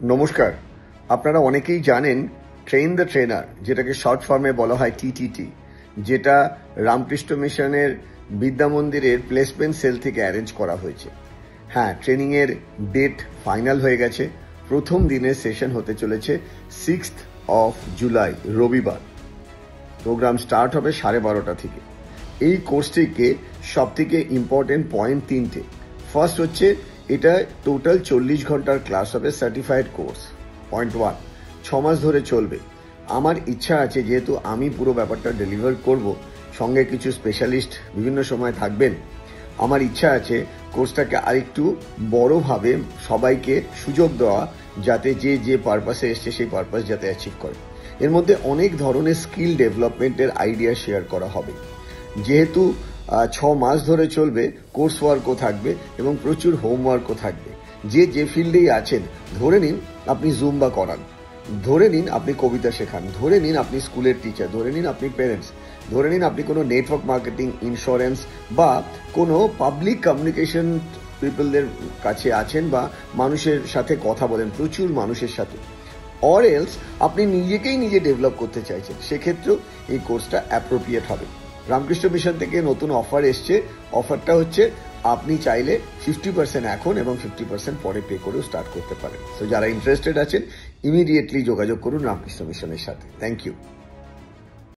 নমস্কার। আপনারা অনেকেই জানেন ট্রেন দ্য ট্রেনার, যেটাকে শর্ট ফর্মে বলা হয় টিটিটি, যেটা রামকৃষ্ণ মিশনের বিদ্যা মন্দিরের প্লেসমেন্ট সেল থেকে অ্যারেঞ্জ করা হয়েছে। হ্যাঁ, ট্রেনিংয়ের ডেট ফাইনাল হয়ে গেছে। প্রথম দিনের সেশন হতে চলেছে 6th of জুলাই, রবিবার। প্রোগ্রাম স্টার্ট হবে 12:30 থেকে। এই কোর্সটিকে সব থেকে ইম্পর্টেন্ট পয়েন্ট তিনটে। ফার্স্ট হচ্ছে, এটা টোটাল 40 ঘন্টার ক্লাস হবে, সার্টিফাইড কোর্স। পয়েন্ট 1, 6 মাস ধরে চলবে। আমার ইচ্ছা আছে, যেহেতু আমি পুরো ব্যাপারটা ডেলিভার করব, সঙ্গে কিছু স্পেশালিস্ট বিভিন্ন সময় থাকবেন, আমার ইচ্ছা আছে কোর্সটাকে আরেকটু বড়ভাবে সবাইকে সুযোগ দেওয়া, যাতে যে যে পারপাসে এসছে সেই পারপাস যাতে অ্যাচিভ করে। এর মধ্যে অনেক ধরনের স্কিল ডেভেলপমেন্টের আইডিয়া শেয়ার করা হবে। যেহেতু 6 মাস ধরে চলবে, কোর্স ওয়ার্কও থাকবে এবং প্রচুর হোমওয়ার্কও থাকবে। যে যে ফিল্ডেই আছেন, ধরে নিন আপনি জুম্বা করান, ধরে নিন আপনি কবিতা শেখান, ধরে নিন আপনি স্কুলের টিচার, ধরে নিন আপনি প্যারেন্টস, ধরে নিন আপনি কোনো নেটওয়ার্ক মার্কেটিং, ইন্স্যুরেন্স বা কোনো পাবলিক কমিউনিকেশন পিপলদের কাছে আছেন, বা মানুষের সাথে কথা বলেন, প্রচুর মানুষের সাথে, অর এলস আপনি নিজেকেই নিজে ডেভেলপ করতে চাইছেন, সেক্ষেত্রেও এই কোর্সটা অ্যাপ্রোপ্রিয়েট হবে। রামকৃষ্ণ মিশন থেকে নতুন অফার এসছে। অফারটা হচ্ছে, আপনি চাইলে 50% এখন এবং 50% পরে পে করেও স্টার্ট করতে পারেন। তো যারা ইন্টারেস্টেড আছেন, ইমিডিয়েটলি যোগাযোগ করুন রামকৃষ্ণ মিশনের সাথে। Thank you.